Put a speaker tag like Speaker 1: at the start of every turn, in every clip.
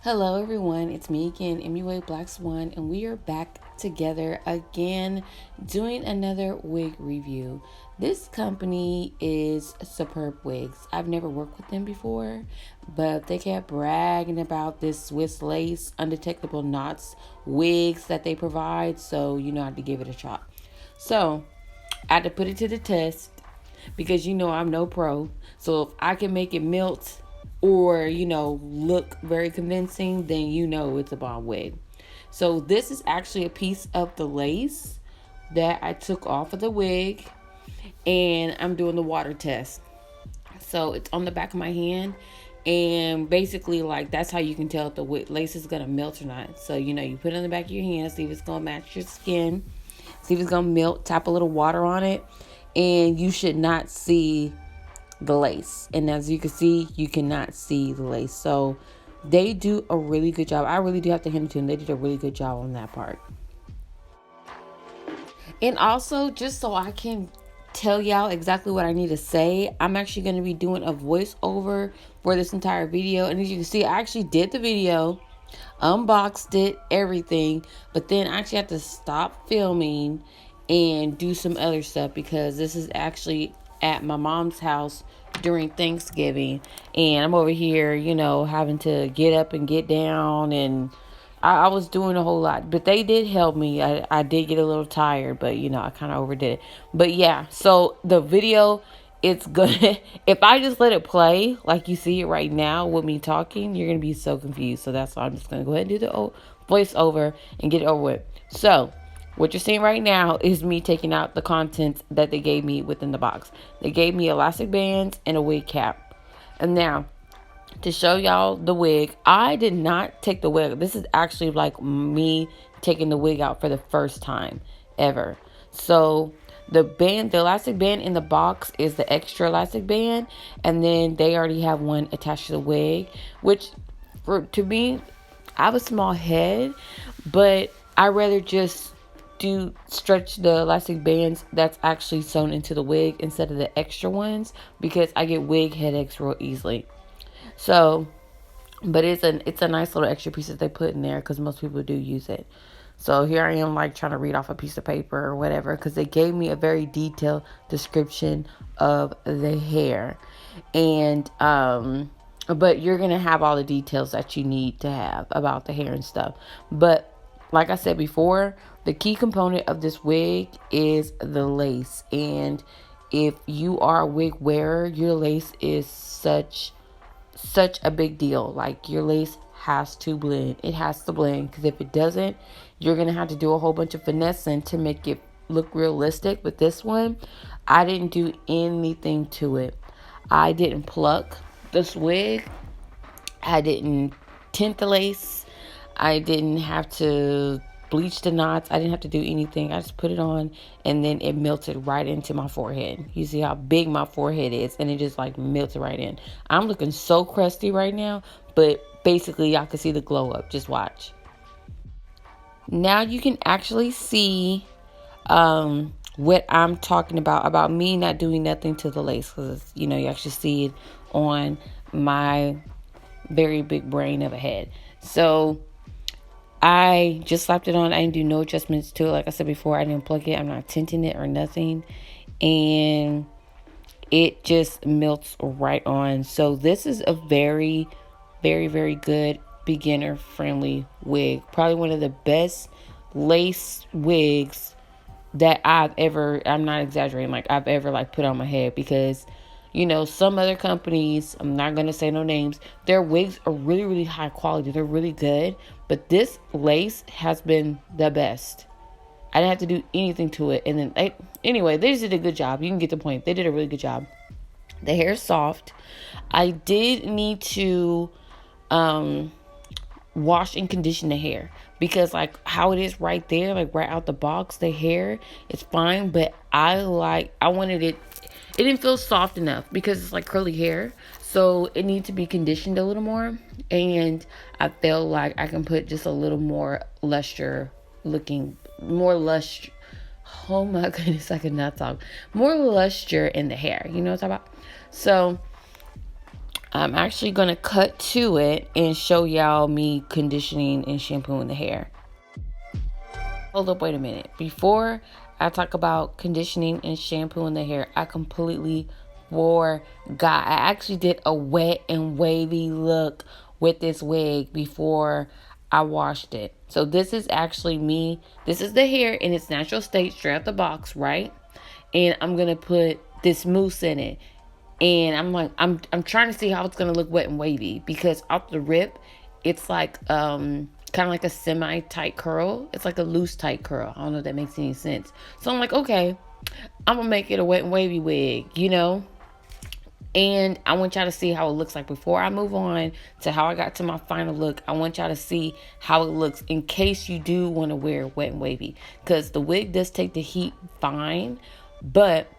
Speaker 1: Hello everyone, it's me again, blacswan, and we are back together again doing another wig review. This company is Superbwigs. I've never worked with them before, but they kept bragging about this Swiss lace undetectable knots wigs that they provide, so I had to give it a shot. So I had to put it to the test because I'm no pro. So if I can make it melt or look very convincing, then it's a bomb wig. So this is actually a piece of the lace that I took off of the wig, and I'm doing the water test. So it's on the back of my hand, and basically like that's how you can tell if the lace is gonna melt or not. So you put it on the back of your hand, see if it's gonna match your skin, see if it's gonna melt, tap a little water on it, and you should not see the lace. And as you can see, you cannot see the lace. So they do a really good job. I really do have to hand it to them. They did a really good job on that part. And also, just so I can tell y'all exactly what I need to say, I'm actually going to be doing a voiceover for this entire video. And as you can see, I actually did the video, unboxed it, everything, but then I actually have to stop filming and do some other stuff because this is actually at my mom's house during Thanksgiving, and I'm over here, having to get up and get down, and I was doing a whole lot, but they did help me. I did get a little tired, but I kind of overdid it. But yeah, so the video, it's good. If I just let it play like you see it right now with me talking, you're gonna be so confused. So that's why I'm just gonna go ahead and do the voiceover and get it over with. So what you're seeing right now is me taking out the contents that they gave me within the box. They gave me elastic bands and a wig cap. And now, to show y'all the wig, I did not take the wig. This is actually like me taking the wig out for the first time ever. So the elastic band in the box is the extra elastic band, and then they already have one attached to the wig, which to me, I have a small head, but I rather just do stretch the elastic bands that's actually sewn into the wig instead of the extra ones because I get wig headaches real easily. So, but it's a nice little extra piece that they put in there because most people do use it. So here I am like trying to read off a piece of paper or whatever because they gave me a very detailed description of the hair. And but you're going to have all the details that you need to have about the hair and stuff. But like I said before, the key component of this wig is the lace. And if you are a wig wearer, your lace is such a big deal. Like your lace has to blend. It has to blend because if it doesn't, you're going to have to do a whole bunch of finessing to make it look realistic. But this one, I didn't do anything to it. I didn't pluck this wig. I didn't tint the lace. I didn't have to bleach the knots. I didn't have to do anything. I just put it on and then it melted right into my forehead. You see how big my forehead is, and it just like melted right in. I'm looking so crusty right now, but basically y'all can see the glow up. Just watch. Now you can actually see what I'm talking about me not doing nothing to the lace, because you actually see it on my very big brain of a head. So I just slapped it on. I didn't do no adjustments to it. Like I said before, I didn't plug it. I'm not tinting it or nothing. And it just melts right on. So this is a very, very, very good beginner friendly wig. Probably one of the best lace wigs that I'm not exaggerating, like I've ever like put on my head, because some other companies, I'm not going to say no names, their wigs are really, really high quality. They're really good. But this lace has been the best. I didn't have to do anything to it. And then, anyway, they just did a good job. You can get the point. They did a really good job. The hair is soft. I did need to wash and condition the hair, because like how it is right there, like right out the box, the hair is fine. But I wanted it didn't feel soft enough because it's like curly hair. So it needs to be conditioned a little more. And I feel like I can put just a little more luster looking, more luster. Oh my goodness, I could not talk. More luster in the hair. You know what I'm talking about? So I'm actually going to cut to it and show y'all me conditioning and shampooing the hair. Hold up, wait a minute. Before I talk about conditioning and shampooing the hair, I completely forgot. I actually did a wet and wavy look with this wig before I washed it. So this is actually me. This is the hair in its natural state, straight out the box, right? And I'm going to put this mousse in it. And I'm trying to see how it's gonna look wet and wavy, because off the rip, it's like kind of like a semi tight curl. It's like a loose tight curl. I don't know if that makes any sense. So I'm like, okay, I'm gonna make it a wet and wavy wig, you know. And I want y'all to see how it looks like before I move on to how I got to my final look. I want y'all to see how it looks in case you do want to wear wet and wavy, because the wig does take the heat fine, but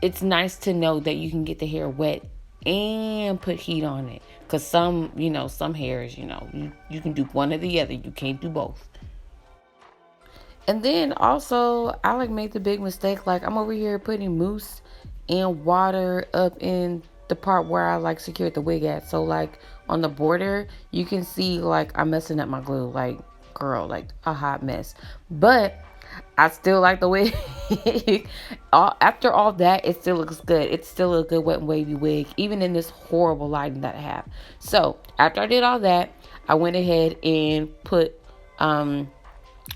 Speaker 1: it's nice to know that you can get the hair wet and put heat on it. Because some hairs, you can do one or the other. You can't do both. And then also, I made the big mistake. I'm over here putting mousse and water up in the part where I secured the wig at. So on the border, you can see I'm messing up my glue. Girl, a hot mess. But I still like the wig. After all that, it still looks good. It's still a good wet and wavy wig, even in this horrible lighting that I have. So after I did all that, I went ahead and went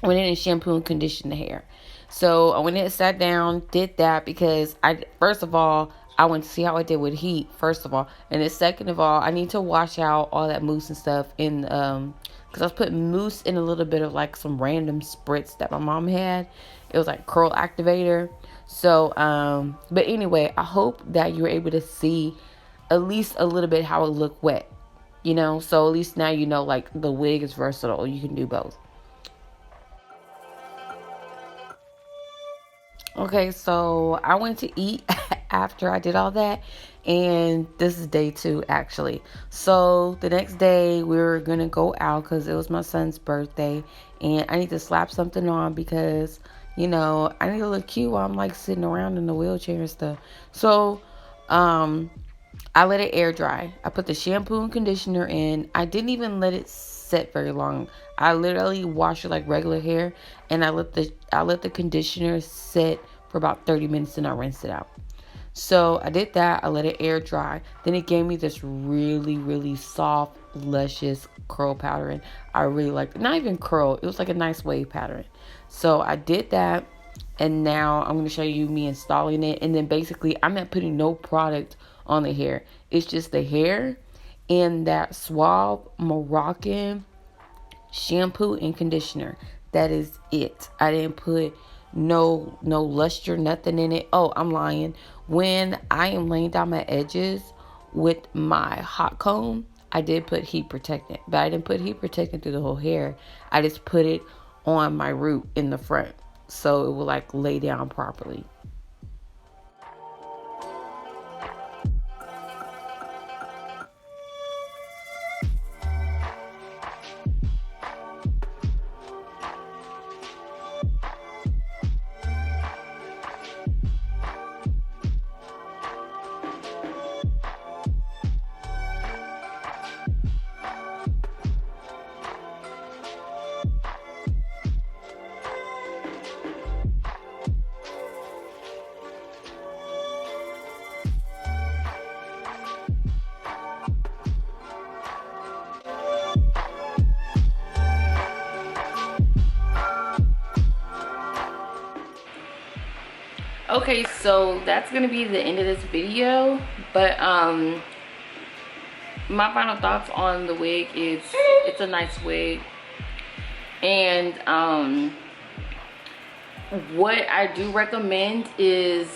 Speaker 1: in and shampoo and conditioned the hair. So I went in and sat down, did that because first of all, I want to see how I did with heat, first of all. And then second of all, I need to wash out all that mousse and stuff in, because I was putting mousse in a little bit of some random spritz that my mom had. It was curl activator. So, but anyway, I hope that you were able to see at least a little bit how it looked wet, so at least now the wig is versatile. You can do both. Okay, so I went to eat after I did all that, and this is day 2 actually. So the next day we were gonna go out because it was my son's birthday, and I need to slap something on because I need to look cute while I'm sitting around in the wheelchair and stuff. So I let it air dry. I put the shampoo and conditioner in. I didn't even let it set very long. I literally washed it like regular hair, and I let the conditioner sit for about 30 minutes, and I rinsed it out. So I did that. I let it air dry. Then it gave me this really, really soft, luscious curl pattern. I really liked it. Not even curl. It was a nice wave pattern. So I did that. And now I'm going to show you me installing it. And then basically, I'm not putting no product on the hair. It's just the hair and that Suave Moroccan shampoo and conditioner. That is it. I didn't put no luster, nothing in it. Oh, I'm lying. When I am laying down my edges with my hot comb, I did put heat protectant, but I didn't put heat protectant through the whole hair. I just put it on my root in the front, so it will lay down properly. Okay, so that's gonna be the end of this video, but my final thoughts on the wig is it's a nice wig, and what I do recommend is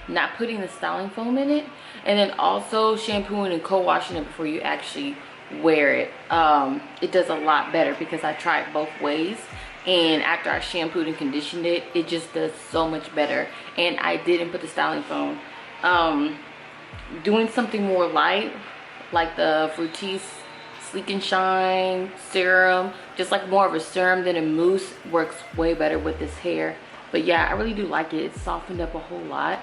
Speaker 1: not putting the styling foam in it, and then also shampooing and co-washing it before you actually wear it. It does a lot better because I tried both ways, and after I shampooed and conditioned it, it just does so much better. And I didn't put the styling foam. Doing something more light, like the Fructis Sleek and Shine serum, just more of a serum than a mousse, works way better with this hair. But yeah, I really do like it. It's softened up a whole lot.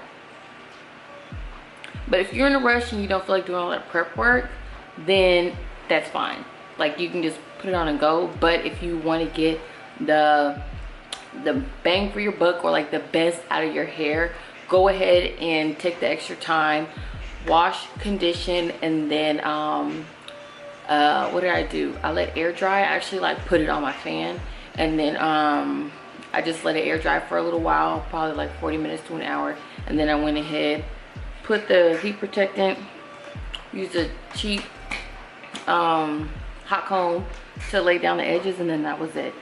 Speaker 1: But if you're in a rush and you don't feel like doing all that prep work, then that's fine. Like, you can just put it on and go. But if you want to get the bang for your buck, or like the best out of your hair, go ahead and take the extra time, wash, condition, and then what did I do? I let air dry. I actually like put it on my fan, and then I just let it air dry for a little while, probably like 40 minutes to an hour, and then I went ahead, put the heat protectant, used a cheap hot comb to lay down the edges, and then that was it.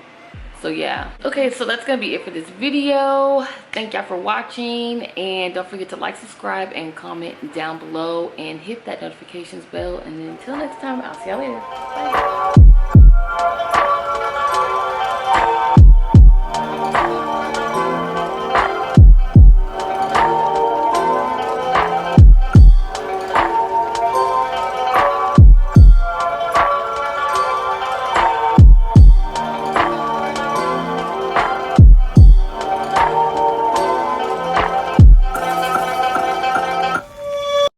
Speaker 1: So yeah, okay, so that's gonna be it for this video. Thank y'all for watching, and don't forget to like, subscribe, and comment down below, and hit that notifications bell. And then until next time, I'll see y'all later. Bye.